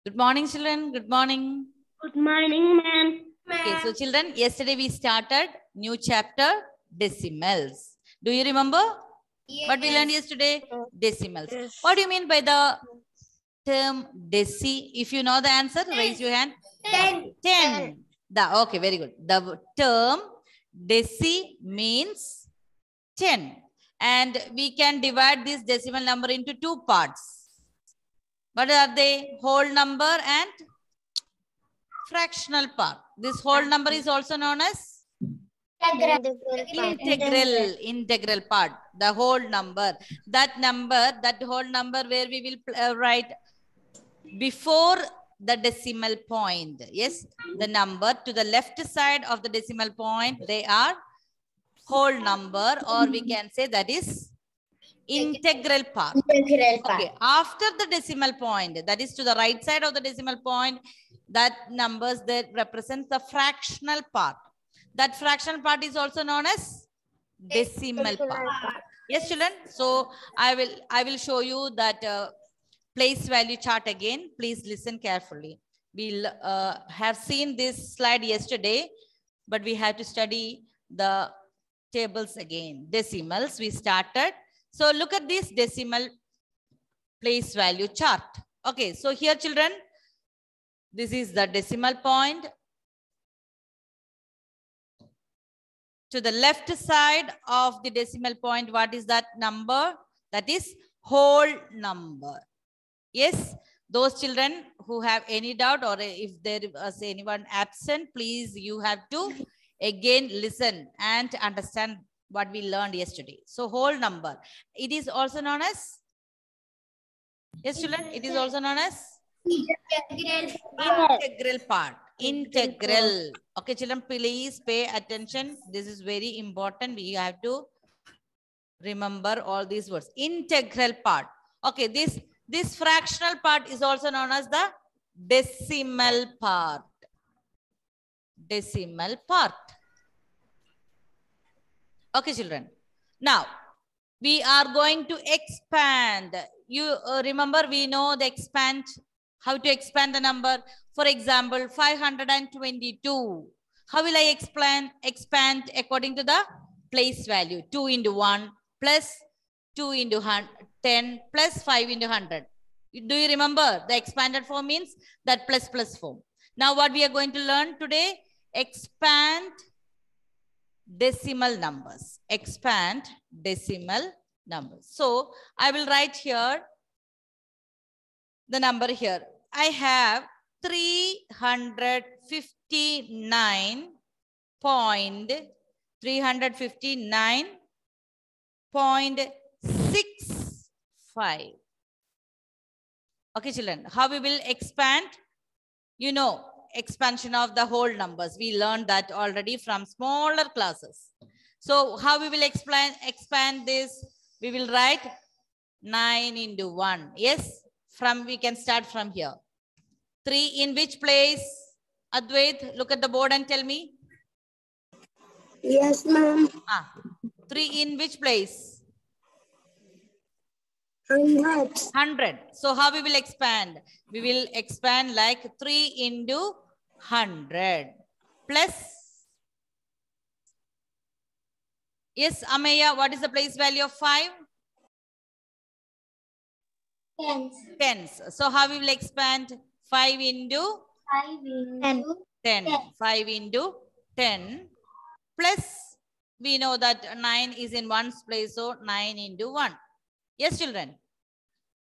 Good morning, children. Good morning. Good morning, ma'am. Okay, so children, yesterday we started new chapter, decimals. Do you remember what we learned yesterday? Decimals. Yes. What do you mean by the term deci? If you know the answer, raise your hand. 10. Okay, very good. The term deci means 10. And we can divide this decimal number into two parts. What are they? Whole number and fractional part. This whole number is also known as integral part. The whole number. That whole number where we will write before the decimal point. Yes, the number to the left side of the decimal point, they are whole number, or we can say that is integral part. Okay, after the decimal point, that is to the right side of the decimal point, that numbers that represents the fractional part. That fractional part is also known as decimal part. Yes, children. So I will show you that place value chart again. Please listen carefully. We'll have seen this slide yesterday, but we have to study the tables again. Decimals we started. So look at this decimal place value chart. Okay, so here children, this is the decimal point. To the left side of the decimal point, what is that number? That is whole number. Yes, those children who have any doubt, or if there is anyone absent, please you have to again listen and understand what we learned yesterday. So whole number, it is also known as, yes children, it is also known as integral part. Integral. Okay children, please pay attention. This is very important. We have to remember all these words. Integral part. Okay, this fractional part is also known as the decimal part. Decimal part. Okay, children. Now, we are going to expand. You remember, we know the expand, how to expand the number. For example, 522. How will I expand according to the place value? 2 into 1 plus 2 into 10 plus 5 into 100. Do you remember? The expanded form means that plus form. Now what we are going to learn today, expand decimal numbers. Expand decimal numbers. So I will write here the number here. I have 359.65. Okay, children. How we will expand? You know, expansion of the whole numbers. We learned that already from smaller classes. So how we will expand this? We will write 9 into 1. Yes, we can start from here. 3 in which place? Advait, look at the board and tell me. Yes, ma'am. 3 in which place? 100. 100. So how we will expand? We will expand like 3 into 100 plus. Yes, Ameya, what is the place value of 5? Tens. So how we will expand? 5 into 10. 5 into 10 plus, we know that 9 is in 1's place, so 9 into 1. Yes, children.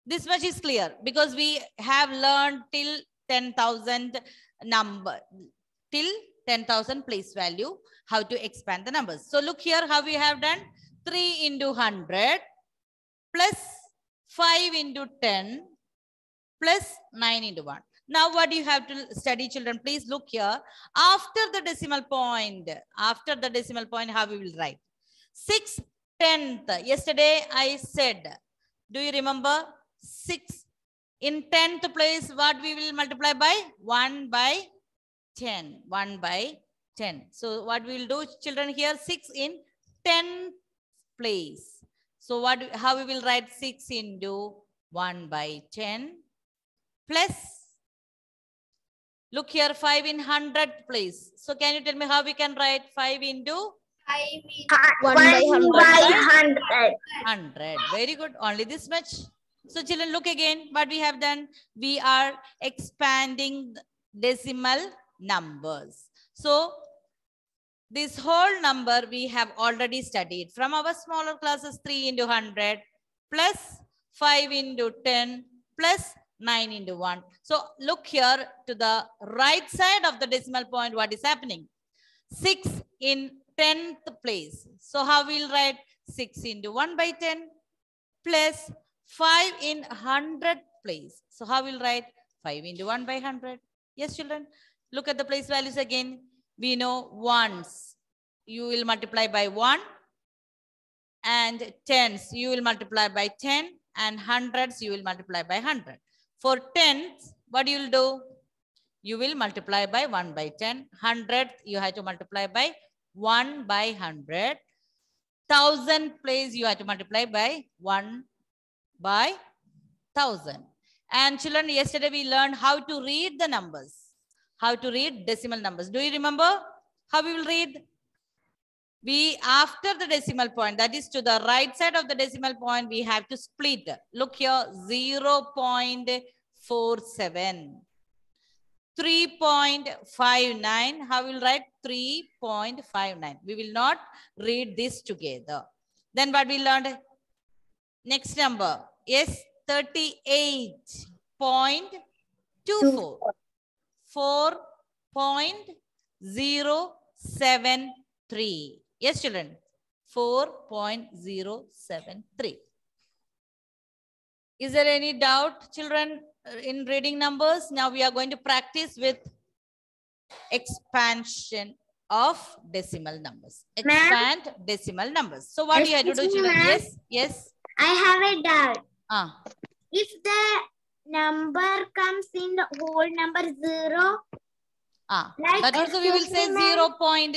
This much is clear because we have learned till 10,000 number, till 10,000 place value, how to expand the numbers. So look here how we have done. 3 into 100 plus 5 into 10 plus 9 into 1. Now what you have to study, children? Please look here. After the decimal point, how we will write? 6/10. Yesterday I said, do you remember? 6 in 10th place, what we will multiply by? 1 by 10. 1 by 10. So what we will do, children, here 6 in 10th place. So how we will write? 6 into 1 by 10 plus Look here, 5 in 100 place. So can you tell me how we can write 5 into 1 by 100. 100. Very good. Only this much. So children, look again what we have done. We are expanding decimal numbers. So this whole number we have already studied from our smaller classes. 3 into 100 plus 5 into 10 plus 9 into 1. So look here to the right side of the decimal point. What is happening? 6 in 10th place. So how we'll write 6 into 1 by 10 plus 5 in 100th place. So how we'll write 5 into 1 by 100. Yes, children. Look at the place values again. We know ones you will multiply by 1 and tens you will multiply by 10 and hundreds you will multiply by 100. For tens, what you will do? You will multiply by 1 by 10. 100th you have to multiply by 1 by 100. 1000th place you have to multiply by 1 by 1000. And children, yesterday we learned how to read the numbers. How to read decimal numbers. Do you remember how we will read? We, after the decimal point, that is to the right side of the decimal point, we have to split. Look here, 0.47. 3.59. How will write 3.59? We will not read this together. Then what we learned? Next number. Yes, 38.24. 4.073. Yes, children. 4.073. Is there any doubt, children, in reading numbers? Now we are going to practice with expansion of decimal numbers. Expand decimal numbers. So what do you have to do, children? Yes, yes. I have a doubt. If the number comes in the whole number 0. Like that also we will say 0 point.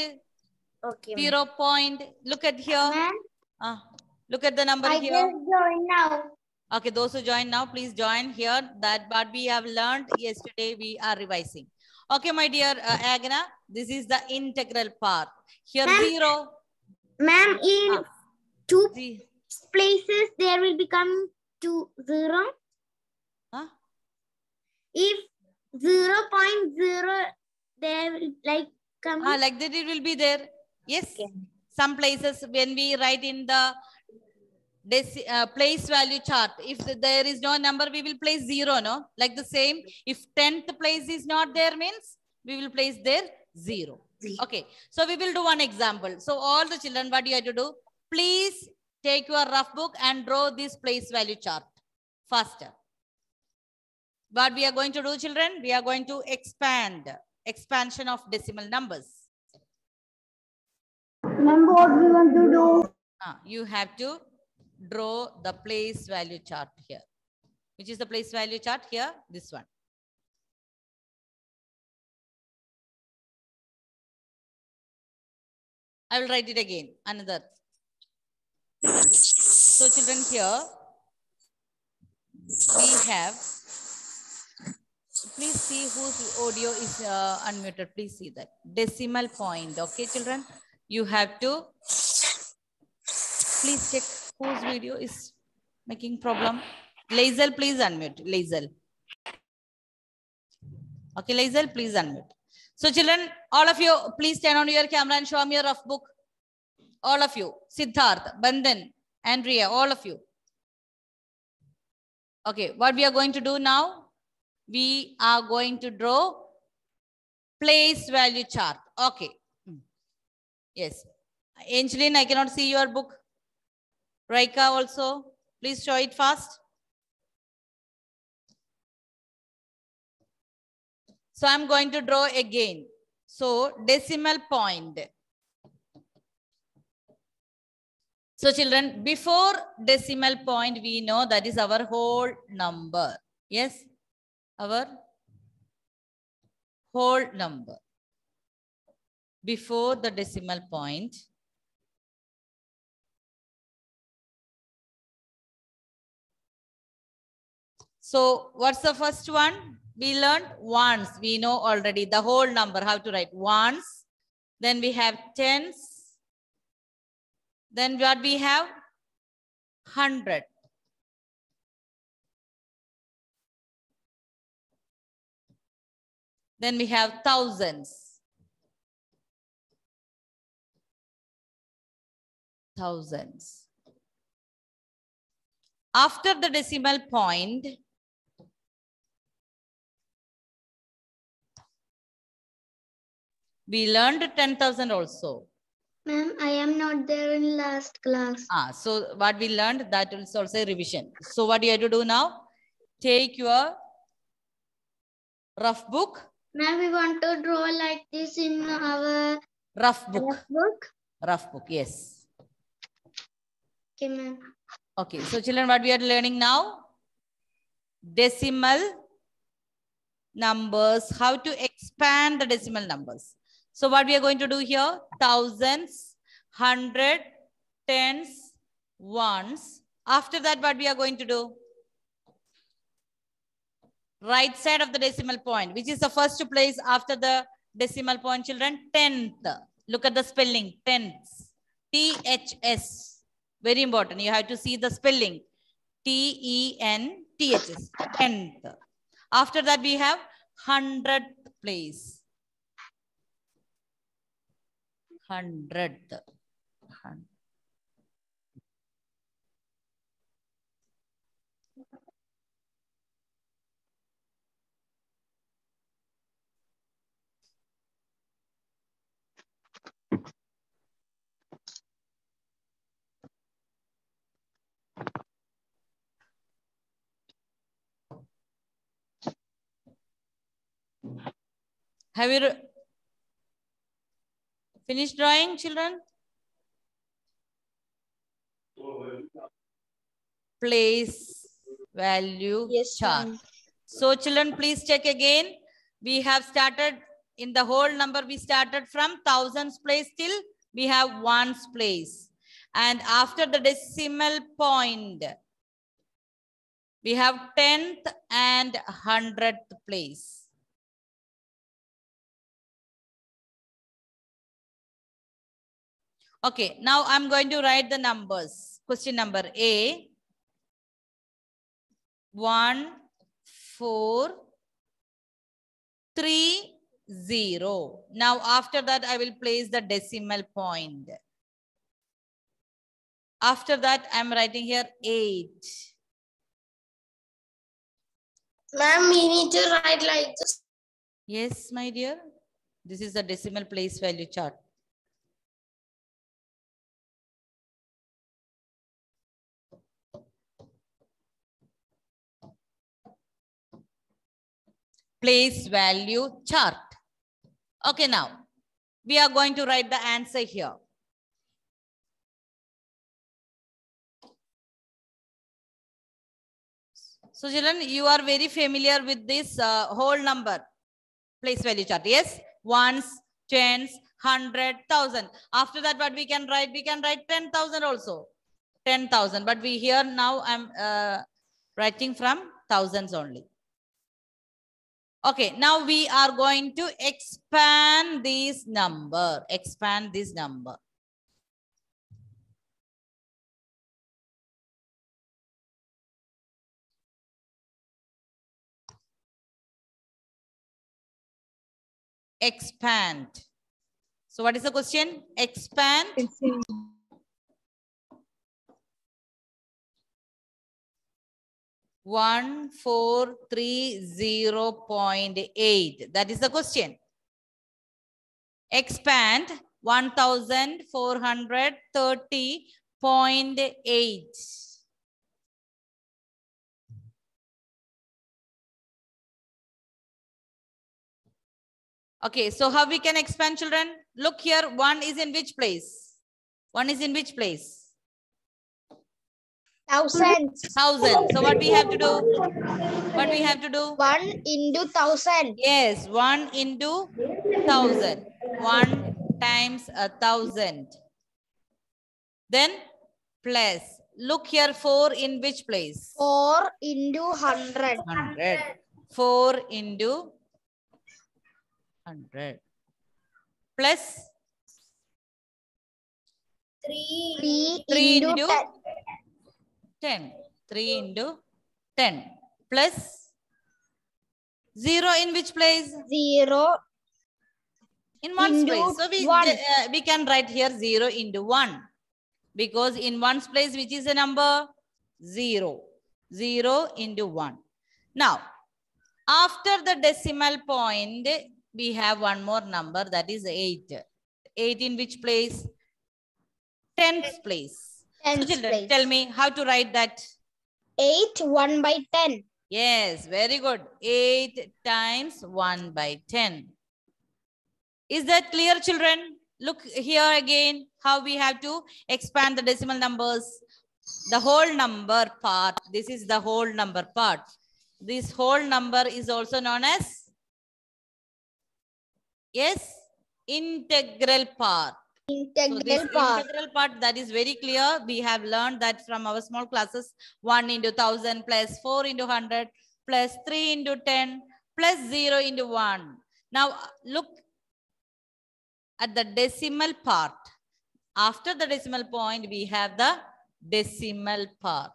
Okay. 0 point. Look at here. Look at the number here. I just joined now. Okay, those who join now, please join here. That what we have learned yesterday, we are revising. Okay, my dear Agna, this is the integral part. Here 0. Ma'am, in 2 places, there will become 2 0. If 0.0, there will like come. Like that it will be there. Yes. Okay. Some places when we write in the place value chart, if there is no number, we will place 0, no? Like the same, if 10th place is not there means, we will place there 0. Okay, so we will do one example. So all the children, what you have to do? Please take your rough book and draw this place value chart faster. What we are going to do, children? We are going to expansion of decimal numbers. Remember what we want to do? You have to draw the place value chart here. Which is the place value chart here? This one. I will write it again. Another. So children, here we have, please see whose audio is unmuted. Please see that. Decimal point. Okay, children. You have to, please check whose video is making problem. Lazel, please unmute. Lazel. Okay, Lazel, please unmute. So children, all of you, please turn on your camera and show me your rough book. All of you. Siddharth, Bandhan, Andrea, all of you. Okay, what we are going to do now? We are going to draw place value chart. Okay. Yes. Angeline, I cannot see your book. Raika also. Please show it fast. So I'm going to draw again. So decimal point. So children, before decimal point, we know that is our whole number. Yes. Our whole number. Before the decimal point. So what's the first one? We learned ones. We know already the whole number, how to write ones. Then we have tens. Then what we have? 100. Then we have thousands. Thousands. After the decimal point, we learned 10,000 also. Ma'am, I am not there in last class. So what we learned, that is also a revision. So what you have to do now? Take your rough book. Ma'am, we want to draw like this in our rough book. Rough book, yes. Okay, ma'am. Okay, so children, what we are learning now? Decimal numbers, how to expand the decimal numbers. So what we are going to do here? Thousands, 100, tens, ones. After that, what we are going to do? Right side of the decimal point, which is the first place after the decimal point, children? Tenth. Look at the spelling, tenths. T-H-S. Very important. You have to see the spelling. T-E-N-T-H-S. Tenth. After that, we have 100th place. 100th. Have you finished drawing, children? Place value chart. So children, please check again. We have started in the whole number. We started from thousands place till we have ones place. And after the decimal point, we have 10th and 100th place. Okay, now I'm going to write the numbers. Question number A. 1, 4, 3, 0. Now after that, I will place the decimal point. After that, I'm writing here 8. Ma'am, we need to write like this. Yes, my dear. This is the decimal place value chart. Place value chart. Okay, now we are going to write the answer here. So children, you are very familiar with this whole number place value chart. Yes, ones, tens, 100, 1,000. After that, what we can write? We can write 10,000 also. 10,000. But we here now I'm writing from thousands only. Okay, now we are going to expand this number. Expand this number. Expand. So what is the question? Expand. 1430.8. That is the question. Expand 1430.8. Okay, so how we can expand, children? Look here, 1 is in which place? 1 is in which place? Thousands. 1,000. So what we have to do? What we have to do? 1 into 1,000. Yes, 1 into 1,000. 1 times 1,000. Then plus. Look here, 4 in which place? 4 into 100. 100. 4 into 100 plus 3 into 10. 3 into 10 plus 0 in which place? 0 in ones into place. So we can write here 0 into 1 because in ones place which is a number 0. 0 into 1. Now after the decimal point we have one more number, that is 8. 8 in which place? 10th place. So children, tell me how to write that. 8 1 by 10. Yes, very good. 8 times 1 by 10. Is that clear, children? Look here again how we have to expand the decimal numbers. The whole number part. This is the whole number part. This whole number is also known as, yes, integral part. Integral part, that is very clear. We have learned that from our small classes. 1 into 1000 plus 4 into 100 plus 3 into 10 plus 0 into 1. Now look at the decimal part. After the decimal point, we have the decimal part.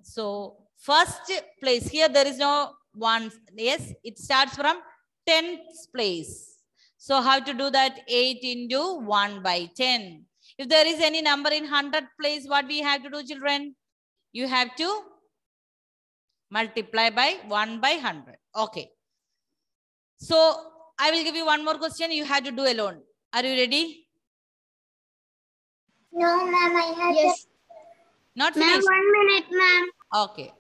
So first place, here there is no 1. Yes, it starts from 10th place. So how to do that? 8 into 1 by 10. If there is any number in 100th place, what we have to do, children? You have to multiply by 1 by 100. Okay. So I will give you one more question. You have to do alone. Are you ready? No, ma'am. I have yes. Not finished. Ma'am, 1 minute, ma'am. Okay.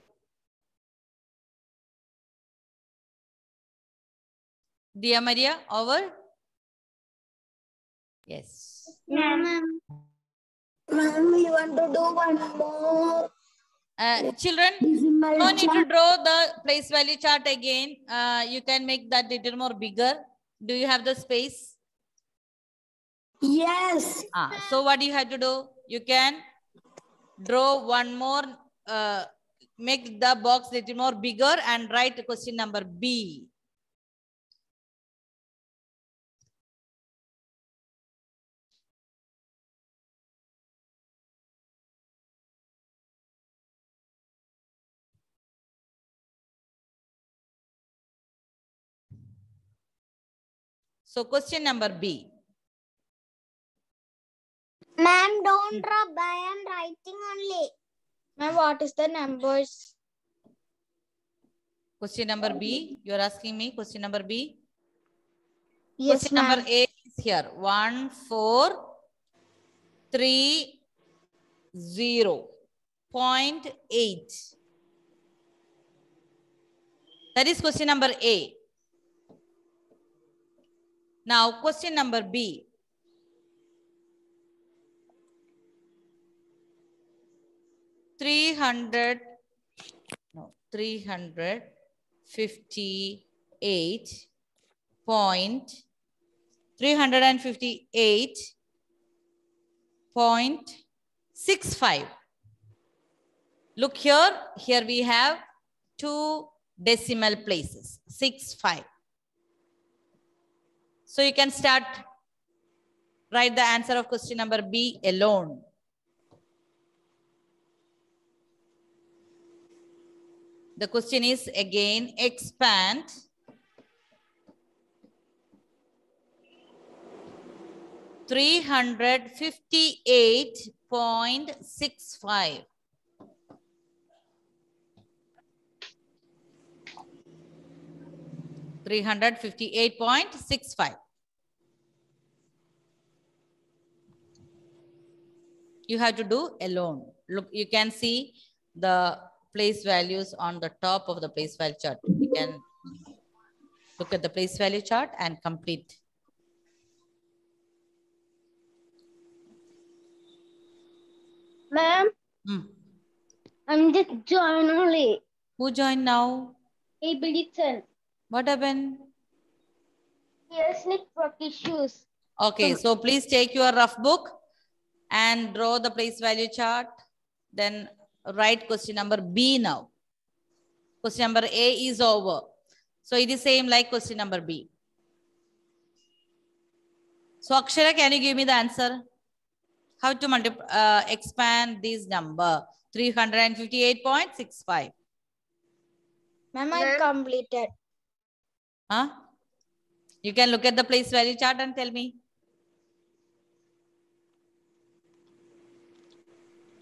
Dia Maria, over? Yes. Ma'am. Ma'am, we want to do one more. Children, no need to draw the place value chart again. You can make that little more bigger. Do you have the space? Yes. So what do you have to do? You can draw one more, make the box little more bigger and write question number B. So question number B. Ma'am, don't draw by, I am writing only. Ma'am, what is the numbers? Question number B. You are asking me question number B? Yes, question number A is here. 1, 4, 3, 0, 0.8. That is question number A. Now question number B. 358.6 358.65. Look here. Here we have 2 decimal places. 65. So you can start. Write the answer of question number B alone. The question is again expand 358.65. You have to do alone. Look, you can see the place values on the top of the place value chart. You can look at the place value chart and complete. Ma'am, I'm just joined only. Who joined now? Abelitson. What happened? Yes, network issues. Okay, so please take your rough book and draw the place value chart. Then write question number B now. Question number A is over. So it is same like question number B. So Akshara, can you give me the answer? How to expand this number? 358.65. Ma'am, I completed. Huh? You can look at the place value chart and tell me.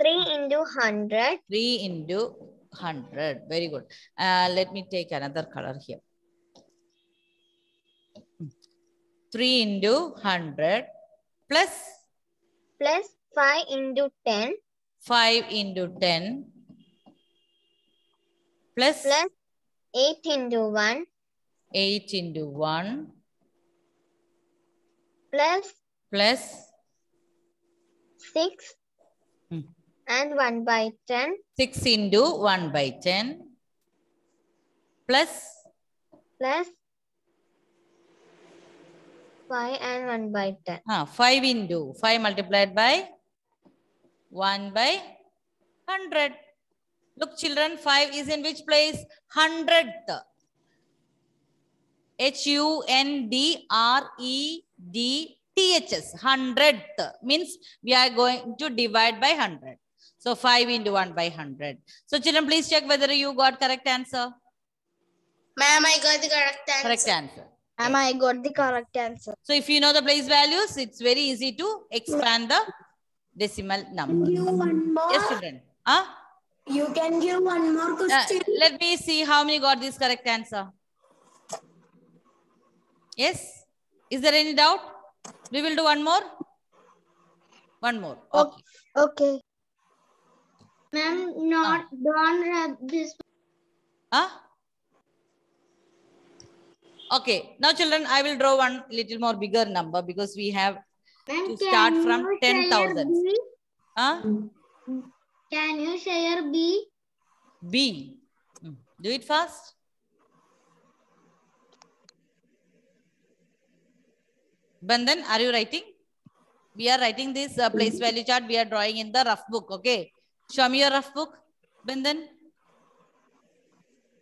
3 into 100. 3 into 100. Very good. Let me take another color here. 3 into 100 plus 5 into 10. 5 into 10 plus 8 into 1. 8 into 1 plus 6 and 1 by 10. 6 into 1 by 10 plus 5 and 1 by 10. 5 into 5 multiplied by 1 by 100. Look children, 5 is in which place? 100th. HUNDREDTHS. 100th means we are going to divide by 100. So 5 into 1 by 100. So children, please check whether you got correct answer. Ma'am, I got the correct answer. Correct answer. Ma'am, I got the correct answer. So if you know the place values, it's very easy to expand the decimal number. Give one more. Yes, children. You can give one more question. Let me see how many got this correct answer. Yes? Is there any doubt? We will do one more. One more. Okay. Okay. Ma'am, don't have this. Okay. Now, children, I will draw one little more bigger number because we have to start from 10,000. Can you share B? B. Do it fast. Bandhan, are you writing? We are writing this place value chart. We are drawing in the rough book. Okay. Show me your rough book, Bandhan.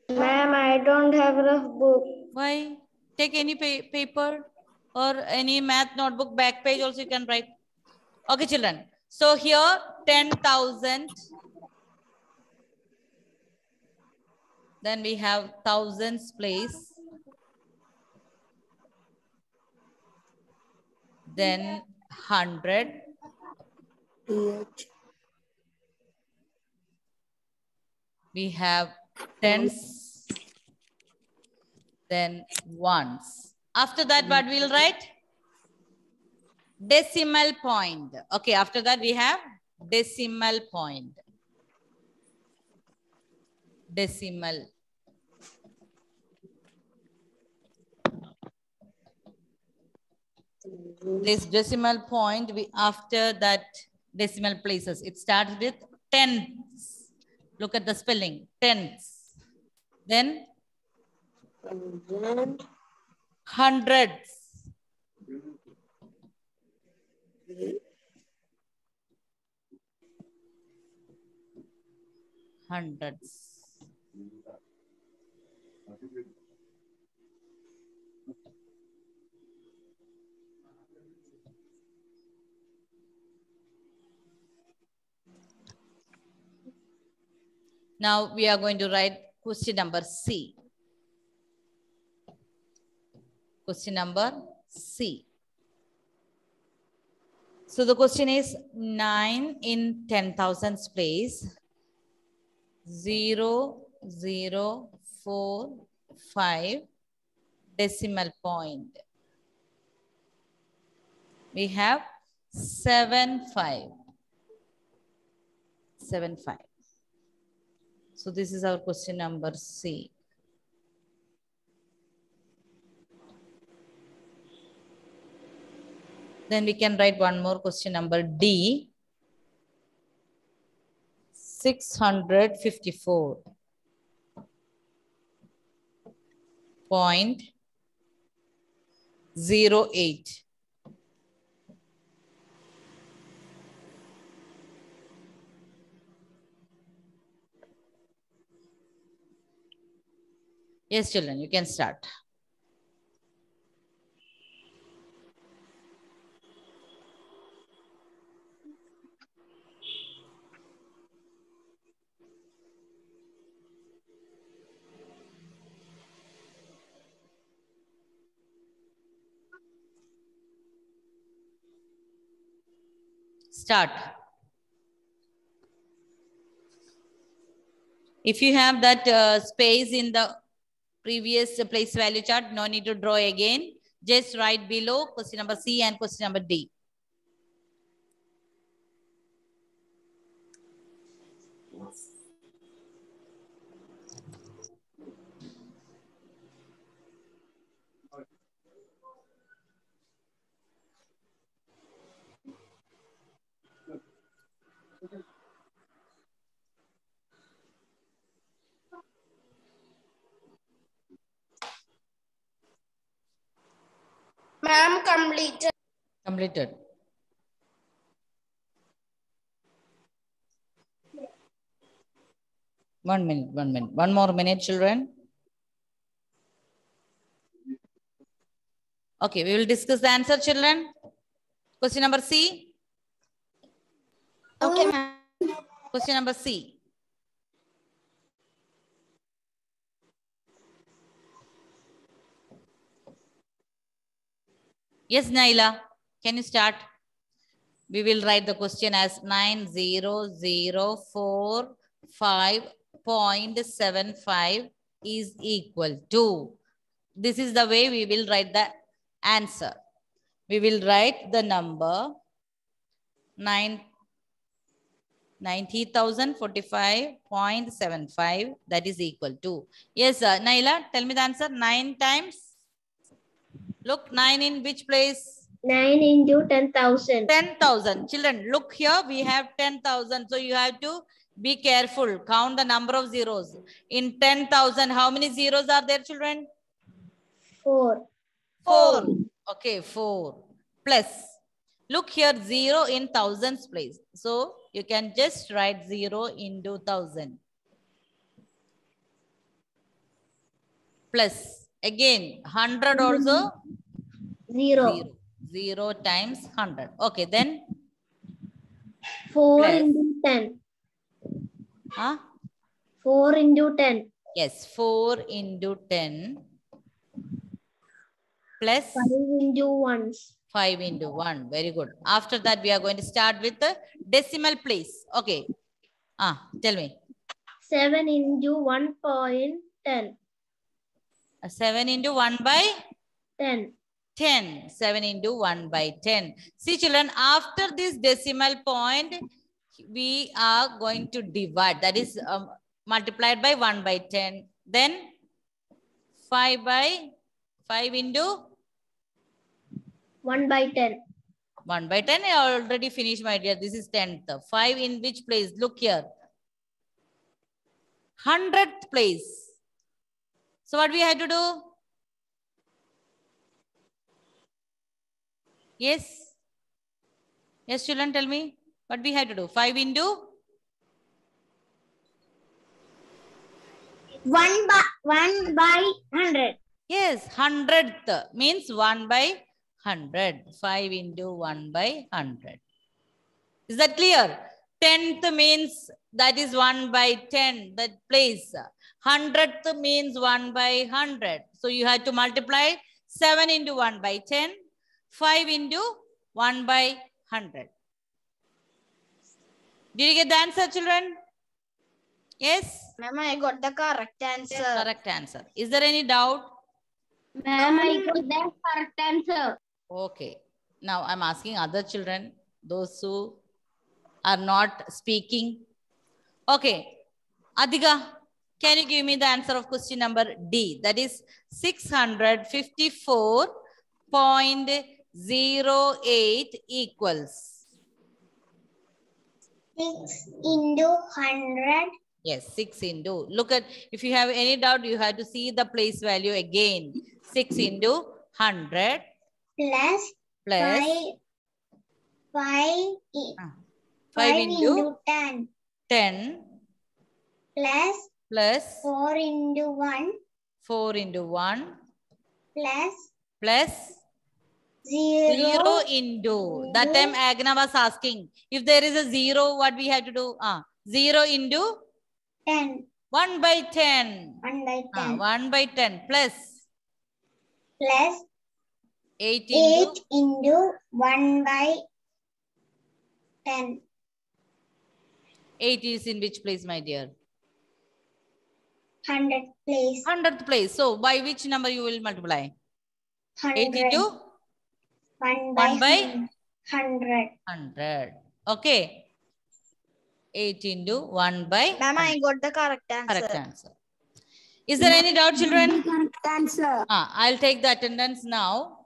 Ma'am, I don't have rough book. Why? Take any paper or any math notebook, back page also you can write. Okay, children. So here 10,000. Then we have thousands place. Then 100. We have tens. Then ones. After that, what we'll write? Decimal point. Okay, after that we have decimal point. Decimal. This decimal point, after that decimal places, it starts with tens. Look at the spelling, tens. Then hundreds. Hundreds. Now we are going to write question number C. Question number C. So the question is 9 in 10,000 place. 0.045 decimal point. We have 75. 75. So this is our question number C. Then we can write one more question number D. 654.08. Yes, children, you can start. Start. If you have that space in the previous place value chart, no need to draw again. Just write below question number C and question number D. Ma'am, completed. Completed. One minute. One more minute, children. Okay, we will discuss the answer, children. Question number C. Okay, ma'am. Question number C. Yes, Naila, can you start? We will write the question as 90045.75 is equal to. This is the way we will write the answer. We will write the number 90,045.75 that is equal to. Yes, Naila, tell me the answer. 9 times. Look, 9 in which place? 9 into 10,000. 10,000. Children, look here. We have 10,000. So you have to be careful. Count the number of zeros. In 10,000, how many zeros are there, children? 4. 4. Okay, 4. Plus. Look here, 0 in thousands place. So you can just write 0 into 1,000. Plus. Again, 100 also. 0. 0 times 100. Okay, then 4 plus. into 10. Huh? 4 into 10. Yes, 4 into 10 plus 5 into 1. 5 into 1. Very good. After that, we are going to start with the decimal place. Okay. Tell me. 7 into 1.10. 7 into 1 by 10. 10. 7 into 1 by 10. See, children, after this decimal point, we are going to divide. That is multiplied by 1 by 10. Then 5 by 5 into 1 by 10. 1 by 10. I already finished, my dear. This is 10th. 5 in which place? Look here. 100th place. So what we have to do? Yes. Yes, children, tell me. What we have to do? 5 into? 1 by 100. Yes, 100th means 1 by 100. 5 into 1 by 100. Is that clear? 10th means that is 1 by 10, that place. 100th means 1 by 100. So you have to multiply 7 into 1 by 10, 5 into 1 by 100. Did you get the answer, children? Yes? Ma'am, I got the correct answer. Correct answer. Is there any doubt? Ma'am, I got the correct answer. Okay. Now I'm asking other children, those who are not speaking. Okay. Adiga, can you give me the answer of question number D? That is 654.08 equals. 6 into 100. Yes, 6 into. Look at, if you have any doubt, you have to see the place value again. 6 into 100 plus 5 into 10. Plus 4 into 1. 4 into 1 plus 0 into. That time Agna was asking, if there is a 0, what we have to do? 0 into 10. 1 by 10. 1 by 10. 1 by 10 plus 8 into 1 by 10. 8 is in which place, my dear? 100th place. 100th place. So by which number you will multiply? 100. 8 into 1 by 100. 100. Okay. 8 into 1 by Ma'am, I got the correct answer. correct answer. Is there any doubt, children? Correct answer. I'll take the attendance now.